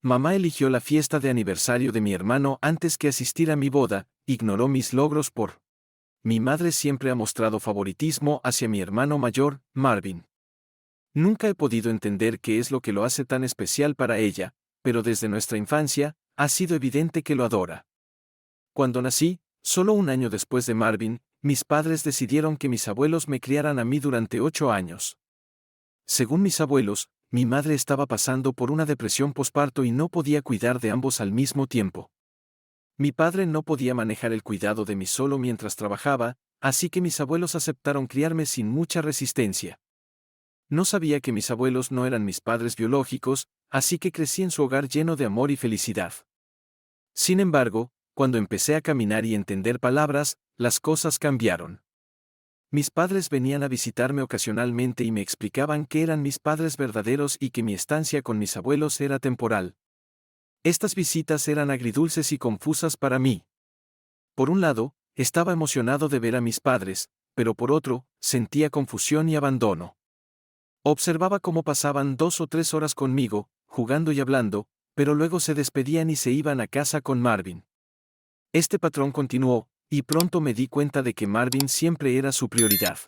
Mamá eligió la fiesta de aniversario de mi hermano antes que asistir a mi boda, ignoró mis logros por... Mi madre siempre ha mostrado favoritismo hacia mi hermano mayor, Marvin. Nunca he podido entender qué es lo que lo hace tan especial para ella, pero desde nuestra infancia, ha sido evidente que lo adora. Cuando nací, solo un año después de Marvin, mis padres decidieron que mis abuelos me criaran a mí durante 8 años. Según mis abuelos, mi madre estaba pasando por una depresión posparto y no podía cuidar de ambos al mismo tiempo. Mi padre no podía manejar el cuidado de mí solo mientras trabajaba, así que mis abuelos aceptaron criarme sin mucha resistencia. No sabía que mis abuelos no eran mis padres biológicos, así que crecí en su hogar lleno de amor y felicidad. Sin embargo, cuando empecé a caminar y entender palabras, las cosas cambiaron. Mis padres venían a visitarme ocasionalmente y me explicaban que eran mis padres verdaderos y que mi estancia con mis abuelos era temporal. Estas visitas eran agridulces y confusas para mí. Por un lado, estaba emocionado de ver a mis padres, pero por otro, sentía confusión y abandono. Observaba cómo pasaban 2 o 3 horas conmigo, jugando y hablando, pero luego se despedían y se iban a casa con Marvin. Este patrón continuó, y pronto me di cuenta de que Marvin siempre era su prioridad.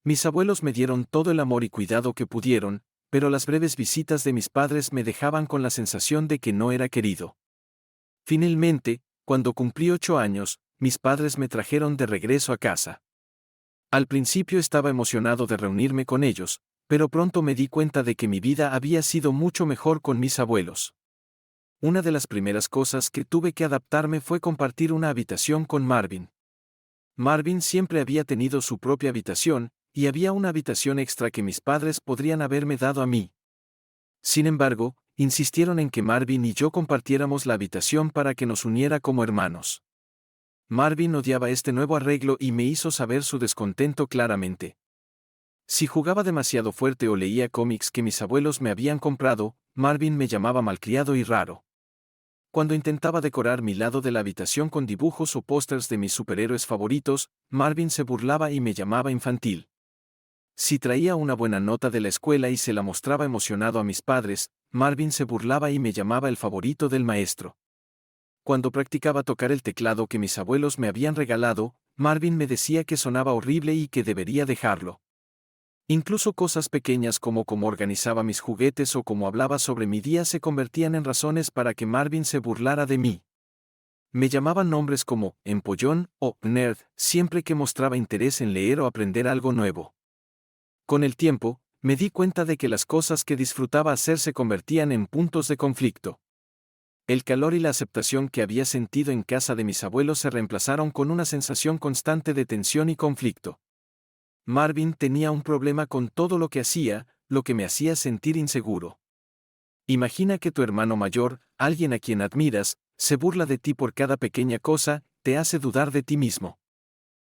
Mis abuelos me dieron todo el amor y cuidado que pudieron, pero las breves visitas de mis padres me dejaban con la sensación de que no era querido. Finalmente, cuando cumplí 8 años, mis padres me trajeron de regreso a casa. Al principio estaba emocionado de reunirme con ellos, pero pronto me di cuenta de que mi vida había sido mucho mejor con mis abuelos. Una de las primeras cosas que tuve que adaptarme fue compartir una habitación con Marvin. Marvin siempre había tenido su propia habitación, y había una habitación extra que mis padres podrían haberme dado a mí. Sin embargo, insistieron en que Marvin y yo compartiéramos la habitación para que nos uniera como hermanos. Marvin odiaba este nuevo arreglo y me hizo saber su descontento claramente. Si jugaba demasiado fuerte o leía cómics que mis abuelos me habían comprado, Marvin me llamaba malcriado y raro. Cuando intentaba decorar mi lado de la habitación con dibujos o pósters de mis superhéroes favoritos, Marvin se burlaba y me llamaba infantil. Si traía una buena nota de la escuela y se la mostraba emocionado a mis padres, Marvin se burlaba y me llamaba el favorito del maestro. Cuando practicaba tocar el teclado que mis abuelos me habían regalado, Marvin me decía que sonaba horrible y que debería dejarlo. Incluso cosas pequeñas como cómo organizaba mis juguetes o cómo hablaba sobre mi día se convertían en razones para que Marvin se burlara de mí. Me llamaban nombres como empollón o nerd siempre que mostraba interés en leer o aprender algo nuevo. Con el tiempo, me di cuenta de que las cosas que disfrutaba hacer se convertían en puntos de conflicto. El calor y la aceptación que había sentido en casa de mis abuelos se reemplazaron con una sensación constante de tensión y conflicto. Marvin tenía un problema con todo lo que hacía, lo que me hacía sentir inseguro. Imagina que tu hermano mayor, alguien a quien admiras, se burla de ti por cada pequeña cosa, te hace dudar de ti mismo.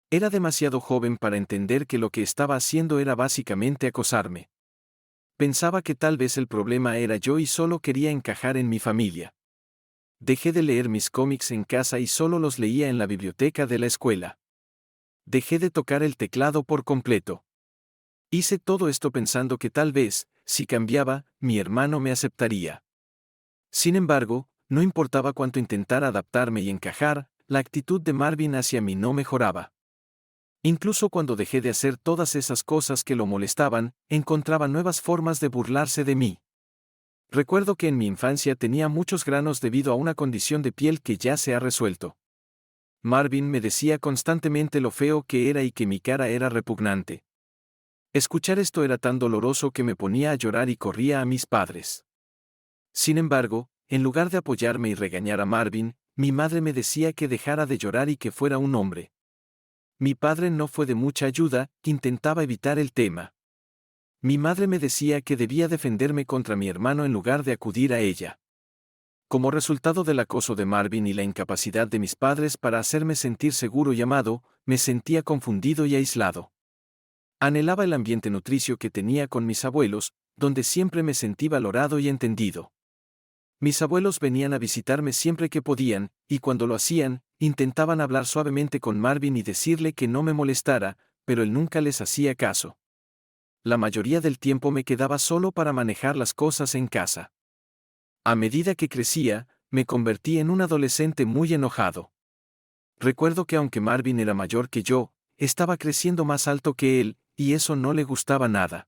Era demasiado joven para entender que lo que estaba haciendo era básicamente acosarme. Pensaba que tal vez el problema era yo y solo quería encajar en mi familia. Dejé de leer mis cómics en casa y solo los leía en la biblioteca de la escuela. Dejé de tocar el teclado por completo. Hice todo esto pensando que tal vez, si cambiaba, mi hermano me aceptaría. Sin embargo, no importaba cuánto intentara adaptarme y encajar, la actitud de Marvin hacia mí no mejoraba. Incluso cuando dejé de hacer todas esas cosas que lo molestaban, encontraba nuevas formas de burlarse de mí. Recuerdo que en mi infancia tenía muchos granos debido a una condición de piel que ya se ha resuelto. Marvin me decía constantemente lo feo que era y que mi cara era repugnante. Escuchar esto era tan doloroso que me ponía a llorar y corría a mis padres. Sin embargo, en lugar de apoyarme y regañar a Marvin, mi madre me decía que dejara de llorar y que fuera un hombre. Mi padre no fue de mucha ayuda, intentaba evitar el tema. Mi madre me decía que debía defenderme contra mi hermano en lugar de acudir a ella. Como resultado del acoso de Marvin y la incapacidad de mis padres para hacerme sentir seguro y amado, me sentía confundido y aislado. Anhelaba el ambiente nutricio que tenía con mis abuelos, donde siempre me sentí valorado y entendido. Mis abuelos venían a visitarme siempre que podían, y cuando lo hacían, intentaban hablar suavemente con Marvin y decirle que no me molestara, pero él nunca les hacía caso. La mayoría del tiempo me quedaba solo para manejar las cosas en casa. A medida que crecía, me convertí en un adolescente muy enojado. Recuerdo que aunque Marvin era mayor que yo, estaba creciendo más alto que él, y eso no le gustaba nada.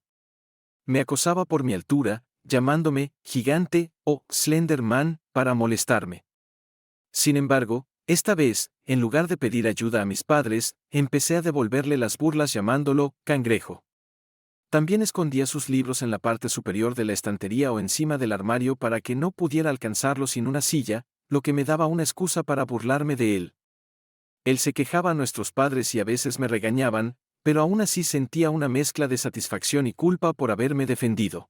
Me acosaba por mi altura, llamándome gigante o Slender Man para molestarme. Sin embargo, esta vez, en lugar de pedir ayuda a mis padres, empecé a devolverle las burlas llamándolo cangrejo. También escondía sus libros en la parte superior de la estantería o encima del armario para que no pudiera alcanzarlos sin una silla, lo que me daba una excusa para burlarme de él. Él se quejaba a nuestros padres y a veces me regañaban, pero aún así sentía una mezcla de satisfacción y culpa por haberme defendido.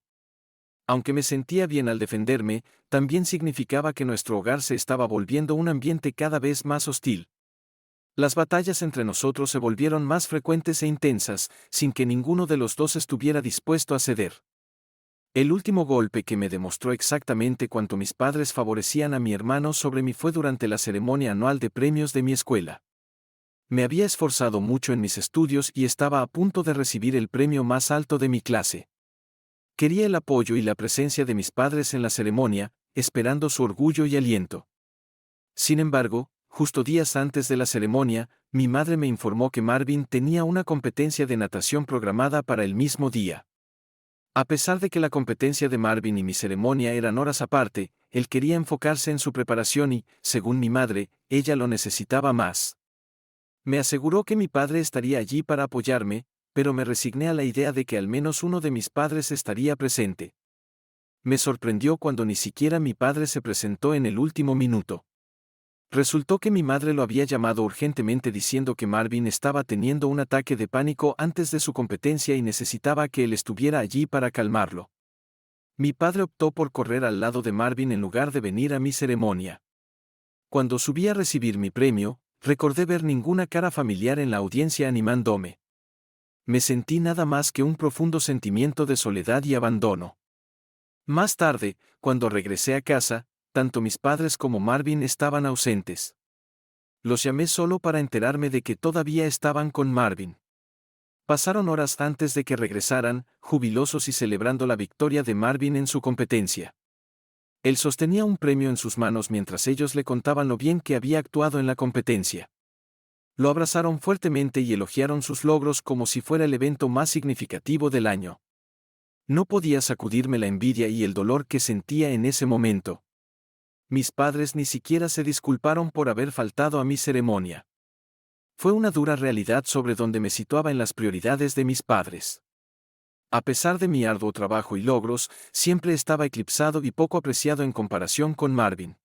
Aunque me sentía bien al defenderme, también significaba que nuestro hogar se estaba volviendo un ambiente cada vez más hostil. Las batallas entre nosotros se volvieron más frecuentes e intensas, sin que ninguno de los dos estuviera dispuesto a ceder. El último golpe que me demostró exactamente cuánto mis padres favorecían a mi hermano sobre mí fue durante la ceremonia anual de premios de mi escuela. Me había esforzado mucho en mis estudios y estaba a punto de recibir el premio más alto de mi clase. Quería el apoyo y la presencia de mis padres en la ceremonia, esperando su orgullo y aliento. Sin embargo, justo días antes de la ceremonia, mi madre me informó que Marvin tenía una competencia de natación programada para el mismo día. A pesar de que la competencia de Marvin y mi ceremonia eran horas aparte, él quería enfocarse en su preparación y, según mi madre, ella lo necesitaba más. Me aseguró que mi padre estaría allí para apoyarme, pero me resigné a la idea de que al menos uno de mis padres estaría presente. Me sorprendió cuando ni siquiera mi padre se presentó en el último minuto. Resultó que mi madre lo había llamado urgentemente diciendo que Marvin estaba teniendo un ataque de pánico antes de su competencia y necesitaba que él estuviera allí para calmarlo. Mi padre optó por correr al lado de Marvin en lugar de venir a mi ceremonia. Cuando subí a recibir mi premio, recordé ver ninguna cara familiar en la audiencia animándome. Me sentí nada más que un profundo sentimiento de soledad y abandono. Más tarde, cuando regresé a casa, tanto mis padres como Marvin estaban ausentes. Los llamé solo para enterarme de que todavía estaban con Marvin. Pasaron horas antes de que regresaran, jubilosos y celebrando la victoria de Marvin en su competencia. Él sostenía un premio en sus manos mientras ellos le contaban lo bien que había actuado en la competencia. Lo abrazaron fuertemente y elogiaron sus logros como si fuera el evento más significativo del año. No podía sacudirme la envidia y el dolor que sentía en ese momento. Mis padres ni siquiera se disculparon por haber faltado a mi ceremonia. Fue una dura realidad sobre donde me situaba en las prioridades de mis padres. A pesar de mi arduo trabajo y logros, siempre estaba eclipsado y poco apreciado en comparación con Marvin.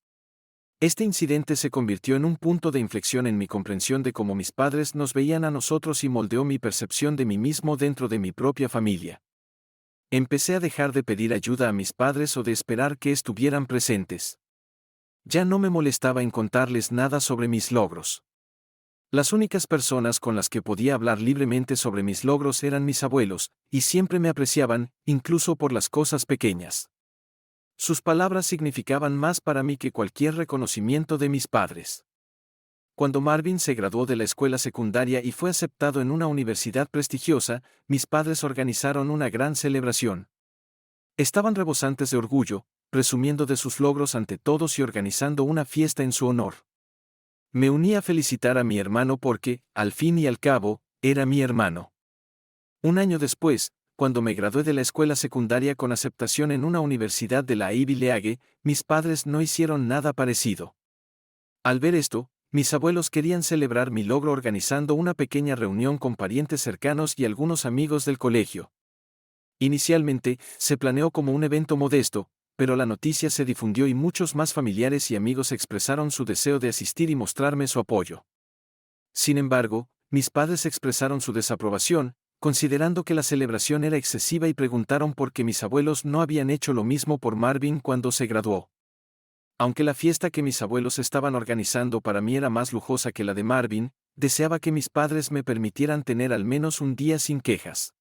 Este incidente se convirtió en un punto de inflexión en mi comprensión de cómo mis padres nos veían a nosotros y moldeó mi percepción de mí mismo dentro de mi propia familia. Empecé a dejar de pedir ayuda a mis padres o de esperar que estuvieran presentes. Ya no me molestaba en contarles nada sobre mis logros. Las únicas personas con las que podía hablar libremente sobre mis logros eran mis abuelos, y siempre me apreciaban, incluso por las cosas pequeñas. Sus palabras significaban más para mí que cualquier reconocimiento de mis padres. Cuando Marvin se graduó de la escuela secundaria y fue aceptado en una universidad prestigiosa, mis padres organizaron una gran celebración. Estaban rebosantes de orgullo, presumiendo de sus logros ante todos y organizando una fiesta en su honor. Me uní a felicitar a mi hermano porque, al fin y al cabo, era mi hermano. Un año después, cuando me gradué de la escuela secundaria con aceptación en una universidad de la Ivy League, mis padres no hicieron nada parecido. Al ver esto, mis abuelos querían celebrar mi logro organizando una pequeña reunión con parientes cercanos y algunos amigos del colegio. Inicialmente, se planeó como un evento modesto, pero la noticia se difundió y muchos más familiares y amigos expresaron su deseo de asistir y mostrarme su apoyo. Sin embargo, mis padres expresaron su desaprobación, considerando que la celebración era excesiva y preguntaron por qué mis abuelos no habían hecho lo mismo por Marvin cuando se graduó. Aunque la fiesta que mis abuelos estaban organizando para mí era más lujosa que la de Marvin, deseaba que mis padres me permitieran tener al menos un día sin quejas.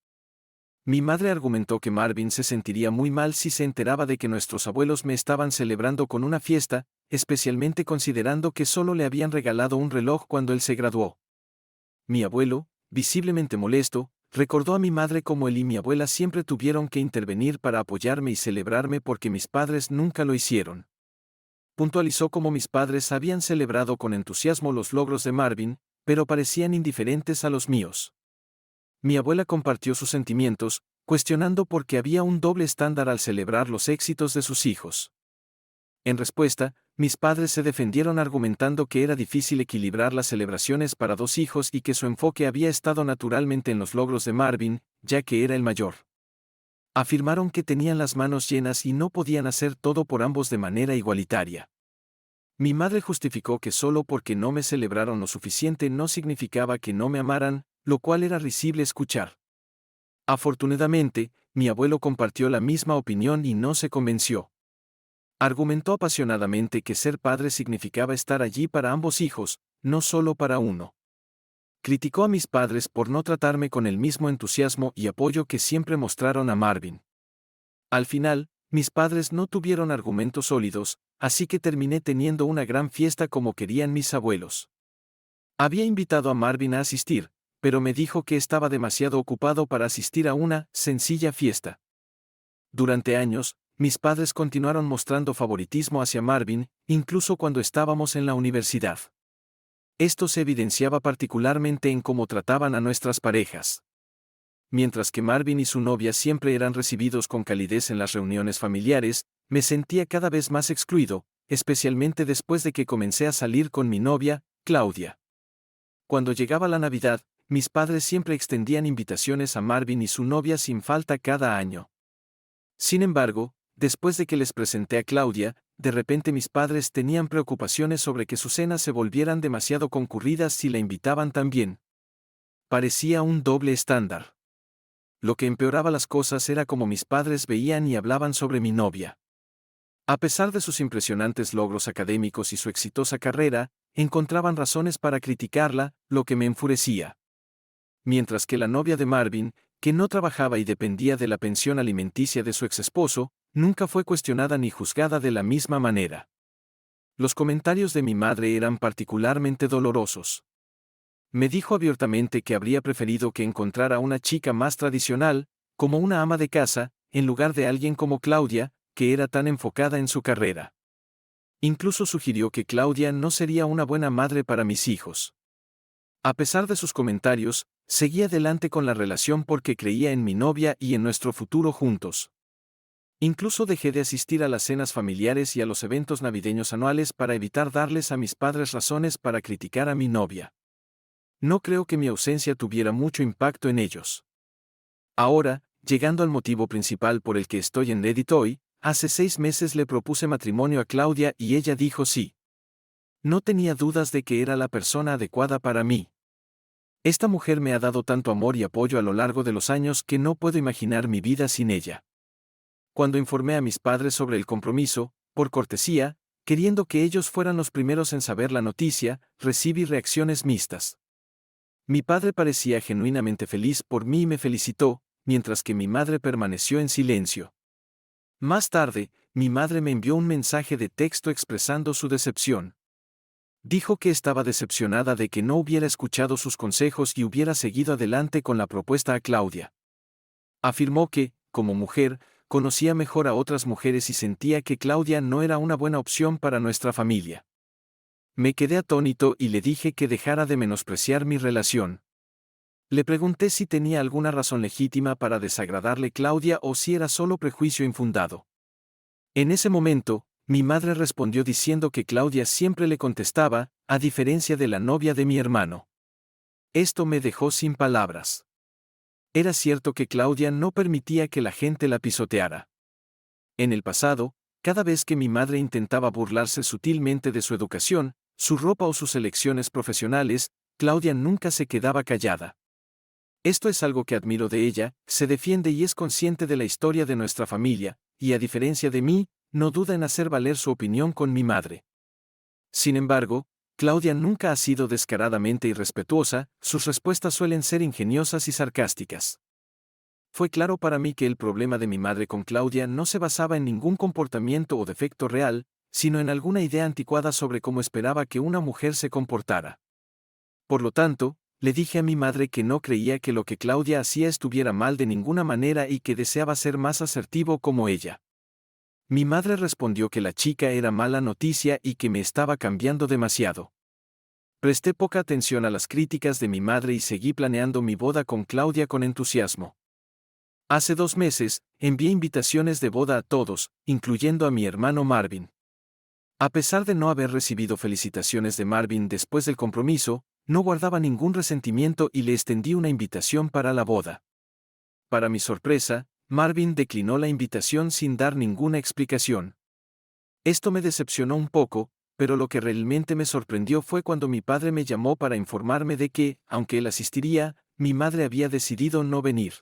Mi madre argumentó que Marvin se sentiría muy mal si se enteraba de que nuestros abuelos me estaban celebrando con una fiesta, especialmente considerando que solo le habían regalado un reloj cuando él se graduó. Mi abuelo, visiblemente molesto, Recordó a mi madre cómo él y mi abuela siempre tuvieron que intervenir para apoyarme y celebrarme porque mis padres nunca lo hicieron. Puntualizó cómo mis padres habían celebrado con entusiasmo los logros de Marvin, pero parecían indiferentes a los míos. Mi abuela compartió sus sentimientos, cuestionando por qué había un doble estándar al celebrar los éxitos de sus hijos. En respuesta, mis padres se defendieron argumentando que era difícil equilibrar las celebraciones para dos hijos y que su enfoque había estado naturalmente en los logros de Marvin, ya que era el mayor. Afirmaron que tenían las manos llenas y no podían hacer todo por ambos de manera igualitaria. Mi madre justificó que solo porque no me celebraron lo suficiente no significaba que no me amaran, lo cual era risible escuchar. Afortunadamente, mi abuelo compartió la misma opinión y no se convenció. Argumentó apasionadamente que ser padre significaba estar allí para ambos hijos, no solo para uno. Criticó a mis padres por no tratarme con el mismo entusiasmo y apoyo que siempre mostraron a Marvin. Al final, mis padres no tuvieron argumentos sólidos, así que terminé teniendo una gran fiesta como querían mis abuelos. Había invitado a Marvin a asistir, pero me dijo que estaba demasiado ocupado para asistir a una sencilla fiesta. Durante años, mis padres continuaron mostrando favoritismo hacia Marvin, incluso cuando estábamos en la universidad. Esto se evidenciaba particularmente en cómo trataban a nuestras parejas. Mientras que Marvin y su novia siempre eran recibidos con calidez en las reuniones familiares, me sentía cada vez más excluido, especialmente después de que comencé a salir con mi novia, Claudia. Cuando llegaba la Navidad, mis padres siempre extendían invitaciones a Marvin y su novia sin falta cada año. Sin embargo, después de que les presenté a Claudia, de repente mis padres tenían preocupaciones sobre que sus cenas se volvieran demasiado concurridas si la invitaban también. Parecía un doble estándar. Lo que empeoraba las cosas era cómo mis padres veían y hablaban sobre mi novia. A pesar de sus impresionantes logros académicos y su exitosa carrera, encontraban razones para criticarla, lo que me enfurecía. Mientras que la novia de Marvin, que no trabajaba y dependía de la pensión alimenticia de su exesposo, nunca fue cuestionada ni juzgada de la misma manera. Los comentarios de mi madre eran particularmente dolorosos. Me dijo abiertamente que habría preferido que encontrara una chica más tradicional, como una ama de casa, en lugar de alguien como Claudia, que era tan enfocada en su carrera. Incluso sugirió que Claudia no sería una buena madre para mis hijos. A pesar de sus comentarios, seguí adelante con la relación porque creía en mi novia y en nuestro futuro juntos. Incluso dejé de asistir a las cenas familiares y a los eventos navideños anuales para evitar darles a mis padres razones para criticar a mi novia. No creo que mi ausencia tuviera mucho impacto en ellos. Ahora, llegando al motivo principal por el que estoy en Reddit hoy, hace 6 meses le propuse matrimonio a Claudia y ella dijo sí. No tenía dudas de que era la persona adecuada para mí. Esta mujer me ha dado tanto amor y apoyo a lo largo de los años que no puedo imaginar mi vida sin ella. Cuando informé a mis padres sobre el compromiso, por cortesía, queriendo que ellos fueran los primeros en saber la noticia, recibí reacciones mixtas. Mi padre parecía genuinamente feliz por mí y me felicitó, mientras que mi madre permaneció en silencio. Más tarde, mi madre me envió un mensaje de texto expresando su decepción. Dijo que estaba decepcionada de que no hubiera escuchado sus consejos y hubiera seguido adelante con la propuesta a Claudia. Afirmó que, como mujer, conocía mejor a otras mujeres y sentía que Claudia no era una buena opción para nuestra familia. Me quedé atónito y le dije que dejara de menospreciar mi relación. Le pregunté si tenía alguna razón legítima para desagradarle a Claudia o si era solo prejuicio infundado. En ese momento, mi madre respondió diciendo que Claudia siempre le contestaba, a diferencia de la novia de mi hermano. Esto me dejó sin palabras. Era cierto que Claudia no permitía que la gente la pisoteara. En el pasado, cada vez que mi madre intentaba burlarse sutilmente de su educación, su ropa o sus elecciones profesionales, Claudia nunca se quedaba callada. Esto es algo que admiro de ella, se defiende y es consciente de la historia de nuestra familia, y a diferencia de mí, no duda en hacer valer su opinión con mi madre. Sin embargo, Claudia nunca ha sido descaradamente irrespetuosa, sus respuestas suelen ser ingeniosas y sarcásticas. Fue claro para mí que el problema de mi madre con Claudia no se basaba en ningún comportamiento o defecto real, sino en alguna idea anticuada sobre cómo esperaba que una mujer se comportara. Por lo tanto, le dije a mi madre que no creía que lo que Claudia hacía estuviera mal de ninguna manera y que deseaba ser más asertivo como ella. Mi madre respondió que la chica era mala noticia y que me estaba cambiando demasiado. Presté poca atención a las críticas de mi madre y seguí planeando mi boda con Claudia con entusiasmo. Hace 2 meses, envié invitaciones de boda a todos, incluyendo a mi hermano Marvin. A pesar de no haber recibido felicitaciones de Marvin después del compromiso, no guardaba ningún resentimiento y le extendí una invitación para la boda. Para mi sorpresa, Marvin declinó la invitación sin dar ninguna explicación. Esto me decepcionó un poco, pero lo que realmente me sorprendió fue cuando mi padre me llamó para informarme de que, aunque él asistiría, mi madre había decidido no venir.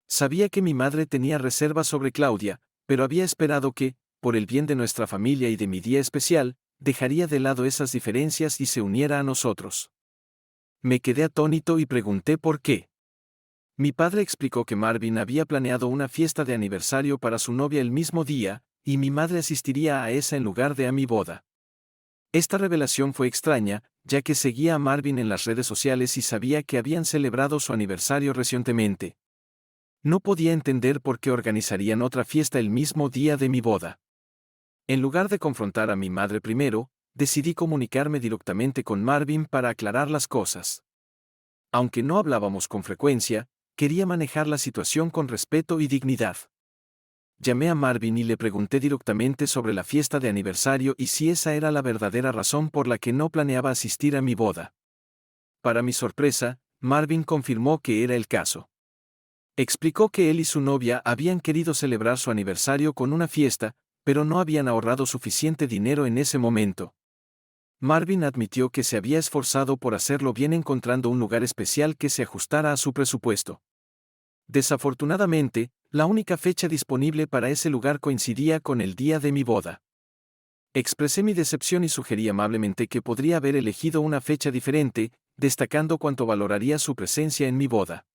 Sabía que mi madre tenía reservas sobre Claudia, pero había esperado que, por el bien de nuestra familia y de mi día especial, dejaría de lado esas diferencias y se uniera a nosotros. Me quedé atónito y pregunté por qué. Mi padre explicó que Marvin había planeado una fiesta de aniversario para su novia el mismo día, y mi madre asistiría a esa en lugar de a mi boda. Esta revelación fue extraña, ya que seguía a Marvin en las redes sociales y sabía que habían celebrado su aniversario recientemente. No podía entender por qué organizarían otra fiesta el mismo día de mi boda. En lugar de confrontar a mi madre primero, decidí comunicarme directamente con Marvin para aclarar las cosas. Aunque no hablábamos con frecuencia, quería manejar la situación con respeto y dignidad. Llamé a Marvin y le pregunté directamente sobre la fiesta de aniversario y si esa era la verdadera razón por la que no planeaba asistir a mi boda. Para mi sorpresa, Marvin confirmó que era el caso. Explicó que él y su novia habían querido celebrar su aniversario con una fiesta, pero no habían ahorrado suficiente dinero en ese momento. Marvin admitió que se había esforzado por hacerlo bien encontrando un lugar especial que se ajustara a su presupuesto. Desafortunadamente, la única fecha disponible para ese lugar coincidía con el día de mi boda. Expresé mi decepción y sugerí amablemente que podría haber elegido una fecha diferente, destacando cuánto valoraría su presencia en mi boda.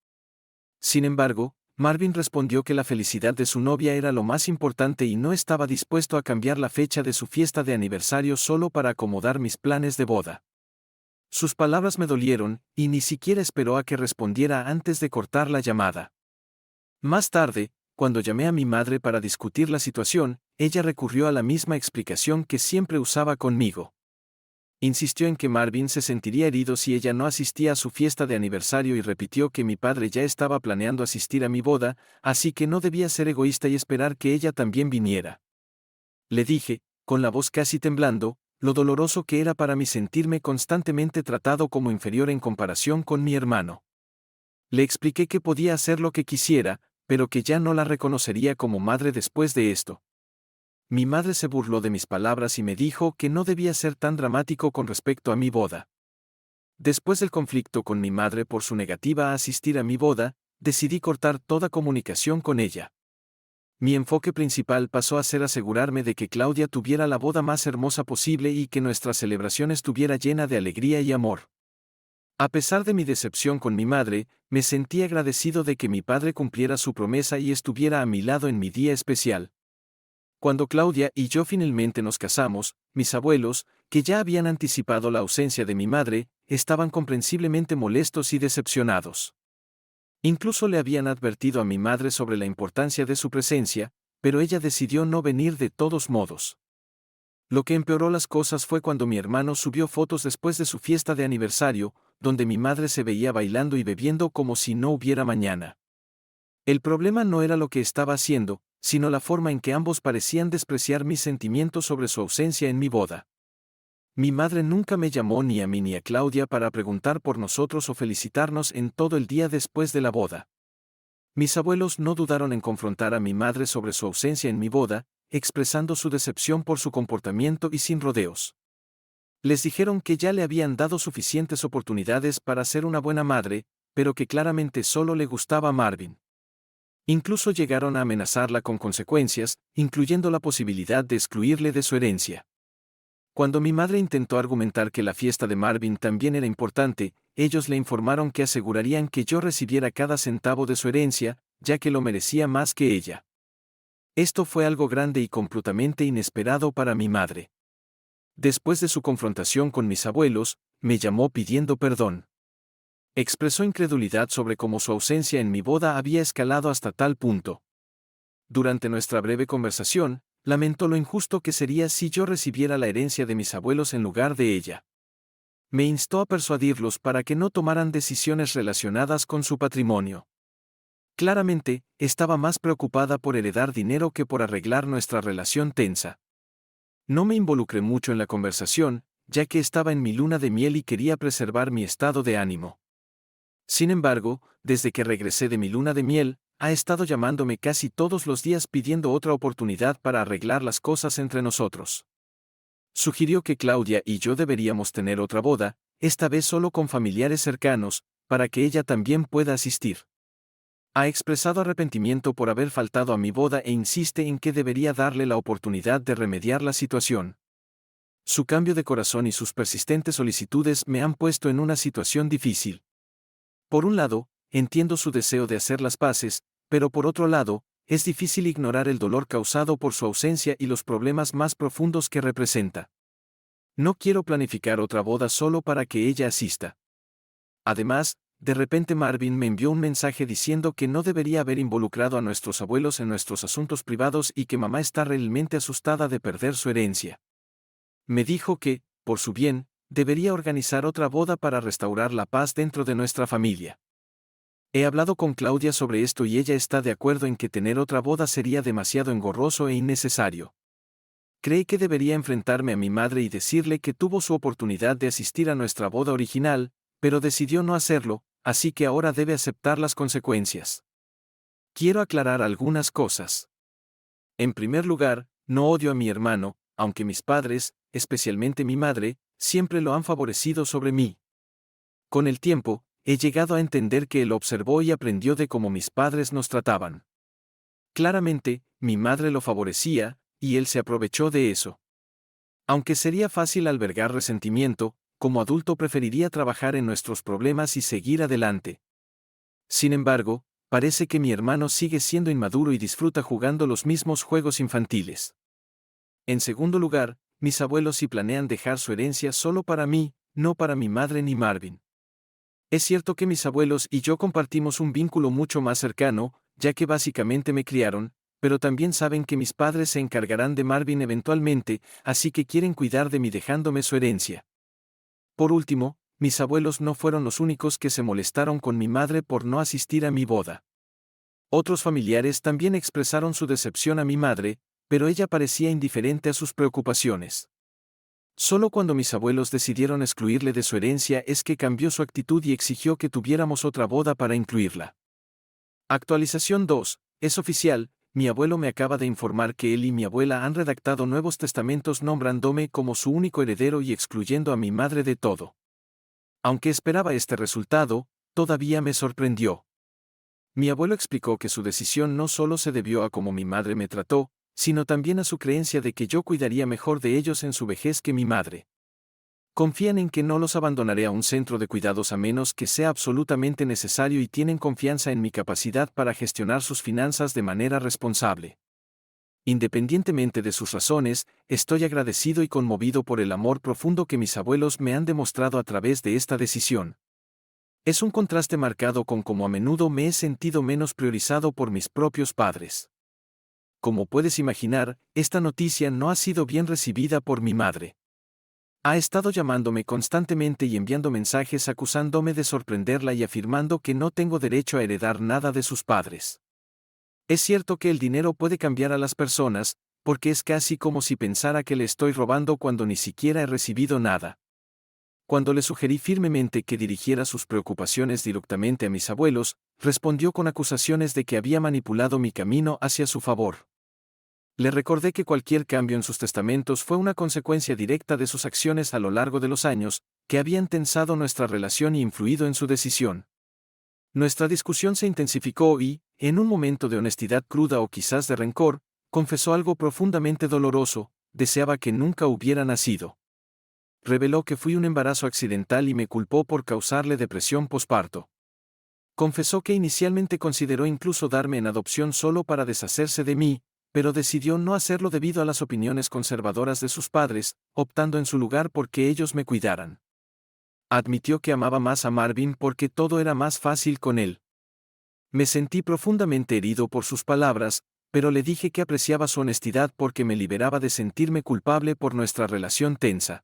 Sin embargo, Marvin respondió que la felicidad de su novia era lo más importante y no estaba dispuesto a cambiar la fecha de su fiesta de aniversario solo para acomodar mis planes de boda. Sus palabras me dolieron, y ni siquiera esperó a que respondiera antes de cortar la llamada. Más tarde, cuando llamé a mi madre para discutir la situación, ella recurrió a la misma explicación que siempre usaba conmigo. Insistió en que Marvin se sentiría herido si ella no asistía a su fiesta de aniversario y repitió que mi padre ya estaba planeando asistir a mi boda, así que no debía ser egoísta y esperar que ella también viniera. Le dije, con la voz casi temblando, lo doloroso que era para mí sentirme constantemente tratado como inferior en comparación con mi hermano. Le expliqué que podía hacer lo que quisiera, pero que ya no la reconocería como madre después de esto. Mi madre se burló de mis palabras y me dijo que no debía ser tan dramático con respecto a mi boda. Después del conflicto con mi madre por su negativa a asistir a mi boda, decidí cortar toda comunicación con ella. Mi enfoque principal pasó a ser asegurarme de que Claudia tuviera la boda más hermosa posible y que nuestra celebración estuviera llena de alegría y amor. A pesar de mi decepción con mi madre, me sentí agradecido de que mi padre cumpliera su promesa y estuviera a mi lado en mi día especial. Cuando Claudia y yo finalmente nos casamos, mis abuelos, que ya habían anticipado la ausencia de mi madre, estaban comprensiblemente molestos y decepcionados. Incluso le habían advertido a mi madre sobre la importancia de su presencia, pero ella decidió no venir de todos modos. Lo que empeoró las cosas fue cuando mi hermano subió fotos después de su fiesta de aniversario, donde mi madre se veía bailando y bebiendo como si no hubiera mañana. El problema no era lo que estaba haciendo, sino la forma en que ambos parecían despreciar mis sentimientos sobre su ausencia en mi boda. Mi madre nunca me llamó ni a mí ni a Claudia para preguntar por nosotros o felicitarnos en todo el día después de la boda. Mis abuelos no dudaron en confrontar a mi madre sobre su ausencia en mi boda, expresando su decepción por su comportamiento y sin rodeos. Les dijeron que ya le habían dado suficientes oportunidades para ser una buena madre, pero que claramente solo le gustaba a Marvin. Incluso llegaron a amenazarla con consecuencias, incluyendo la posibilidad de excluirle de su herencia. Cuando mi madre intentó argumentar que la fiesta de Marvin también era importante, ellos le informaron que asegurarían que yo recibiera cada centavo de su herencia, ya que lo merecía más que ella. Esto fue algo grande y completamente inesperado para mi madre. Después de su confrontación con mis abuelos, me llamó pidiendo perdón. Expresó incredulidad sobre cómo su ausencia en mi boda había escalado hasta tal punto. Durante nuestra breve conversación, lamentó lo injusto que sería si yo recibiera la herencia de mis abuelos en lugar de ella. Me instó a persuadirlos para que no tomaran decisiones relacionadas con su patrimonio. Claramente, estaba más preocupada por heredar dinero que por arreglar nuestra relación tensa. No me involucré mucho en la conversación, ya que estaba en mi luna de miel y quería preservar mi estado de ánimo. Sin embargo, desde que regresé de mi luna de miel, ha estado llamándome casi todos los días pidiendo otra oportunidad para arreglar las cosas entre nosotros. Sugirió que Claudia y yo deberíamos tener otra boda, esta vez solo con familiares cercanos, para que ella también pueda asistir. Ha expresado arrepentimiento por haber faltado a mi boda e insiste en que debería darle la oportunidad de remediar la situación. Su cambio de corazón y sus persistentes solicitudes me han puesto en una situación difícil. Por un lado, entiendo su deseo de hacer las paces, pero por otro lado, es difícil ignorar el dolor causado por su ausencia y los problemas más profundos que representa. No quiero planificar otra boda solo para que ella asista. Además, de repente Marvin me envió un mensaje diciendo que no debería haber involucrado a nuestros abuelos en nuestros asuntos privados y que mamá está realmente asustada de perder su herencia. Me dijo que, por su bien, debería organizar otra boda para restaurar la paz dentro de nuestra familia. He hablado con Claudia sobre esto y ella está de acuerdo en que tener otra boda sería demasiado engorroso e innecesario. Cree que debería enfrentarme a mi madre y decirle que tuvo su oportunidad de asistir a nuestra boda original, pero decidió no hacerlo, así que ahora debe aceptar las consecuencias. Quiero aclarar algunas cosas. En primer lugar, no odio a mi hermano, aunque mis padres, especialmente mi madre, siempre lo han favorecido sobre mí. Con el tiempo, he llegado a entender que él observó y aprendió de cómo mis padres nos trataban. Claramente, mi madre lo favorecía, y él se aprovechó de eso. Aunque sería fácil albergar resentimiento, como adulto preferiría trabajar en nuestros problemas y seguir adelante. Sin embargo, parece que mi hermano sigue siendo inmaduro y disfruta jugando los mismos juegos infantiles. En segundo lugar, mis abuelos sí planean dejar su herencia solo para mí, no para mi madre ni Marvin. Es cierto que mis abuelos y yo compartimos un vínculo mucho más cercano, ya que básicamente me criaron, pero también saben que mis padres se encargarán de Marvin eventualmente, así que quieren cuidar de mí dejándome su herencia. Por último, mis abuelos no fueron los únicos que se molestaron con mi madre por no asistir a mi boda. Otros familiares también expresaron su decepción a mi madre, pero ella parecía indiferente a sus preocupaciones. Solo cuando mis abuelos decidieron excluirle de su herencia es que cambió su actitud y exigió que tuviéramos otra boda para incluirla. Actualización 2. Es oficial, mi abuelo me acaba de informar que él y mi abuela han redactado nuevos testamentos nombrándome como su único heredero y excluyendo a mi madre de todo. Aunque esperaba este resultado, todavía me sorprendió. Mi abuelo explicó que su decisión no solo se debió a cómo mi madre me trató, sino también a su creencia de que yo cuidaría mejor de ellos en su vejez que mi madre. Confían en que no los abandonaré a un centro de cuidados a menos que sea absolutamente necesario y tienen confianza en mi capacidad para gestionar sus finanzas de manera responsable. Independientemente de sus razones, estoy agradecido y conmovido por el amor profundo que mis abuelos me han demostrado a través de esta decisión. Es un contraste marcado con cómo a menudo me he sentido menos priorizado por mis propios padres. Como puedes imaginar, esta noticia no ha sido bien recibida por mi madre. Ha estado llamándome constantemente y enviando mensajes acusándome de sorprenderla y afirmando que no tengo derecho a heredar nada de sus padres. Es cierto que el dinero puede cambiar a las personas, porque es casi como si pensara que le estoy robando cuando ni siquiera he recibido nada. Cuando le sugerí firmemente que dirigiera sus preocupaciones directamente a mis abuelos, respondió con acusaciones de que había manipulado mi camino hacia su favor. Le recordé que cualquier cambio en sus testamentos fue una consecuencia directa de sus acciones a lo largo de los años, que habían tensado nuestra relación y influido en su decisión. Nuestra discusión se intensificó y, en un momento de honestidad cruda o quizás de rencor, confesó algo profundamente doloroso: deseaba que nunca hubiera nacido. Reveló que fui un embarazo accidental y me culpó por causarle depresión posparto. Confesó que inicialmente consideró incluso darme en adopción solo para deshacerse de mí, pero decidió no hacerlo debido a las opiniones conservadoras de sus padres, optando en su lugar por que ellos me cuidaran. Admitió que amaba más a Marvin porque todo era más fácil con él. Me sentí profundamente herido por sus palabras, pero le dije que apreciaba su honestidad porque me liberaba de sentirme culpable por nuestra relación tensa.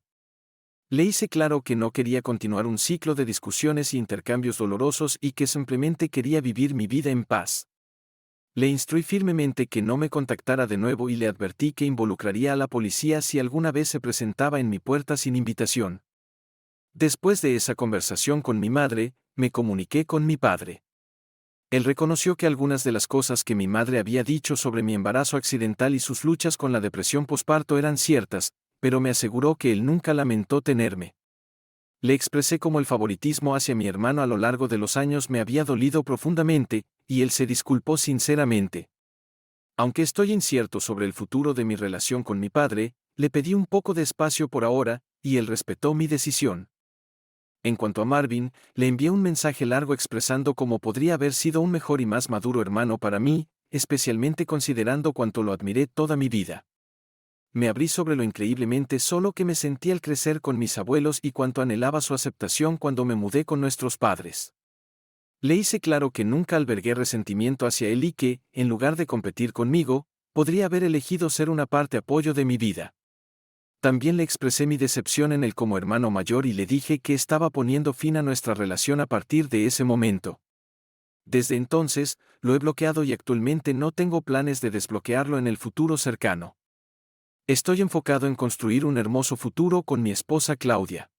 Le hice claro que no quería continuar un ciclo de discusiones e intercambios dolorosos y que simplemente quería vivir mi vida en paz. Le instruí firmemente que no me contactara de nuevo y le advertí que involucraría a la policía si alguna vez se presentaba en mi puerta sin invitación. Después de esa conversación con mi madre, me comuniqué con mi padre. Él reconoció que algunas de las cosas que mi madre había dicho sobre mi embarazo accidental y sus luchas con la depresión posparto eran ciertas, pero me aseguró que él nunca lamentó tenerme. Le expresé cómo el favoritismo hacia mi hermano a lo largo de los años me había dolido profundamente, y él se disculpó sinceramente. Aunque estoy incierto sobre el futuro de mi relación con mi padre, le pedí un poco de espacio por ahora, y él respetó mi decisión. En cuanto a Marvin, le envié un mensaje largo expresando cómo podría haber sido un mejor y más maduro hermano para mí, especialmente considerando cuánto lo admiré toda mi vida. Me abrí sobre lo increíblemente solo que me sentí al crecer con mis abuelos y cuánto anhelaba su aceptación cuando me mudé con nuestros padres. Le hice claro que nunca albergué resentimiento hacia él y que, en lugar de competir conmigo, podría haber elegido ser una parte apoyo de mi vida. También le expresé mi decepción en él como hermano mayor y le dije que estaba poniendo fin a nuestra relación a partir de ese momento. Desde entonces, lo he bloqueado y actualmente no tengo planes de desbloquearlo en el futuro cercano. Estoy enfocado en construir un hermoso futuro con mi esposa Claudia.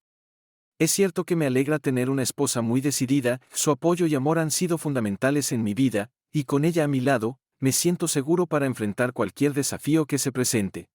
Es cierto que me alegra tener una esposa muy decidida, su apoyo y amor han sido fundamentales en mi vida, y con ella a mi lado, me siento seguro para enfrentar cualquier desafío que se presente.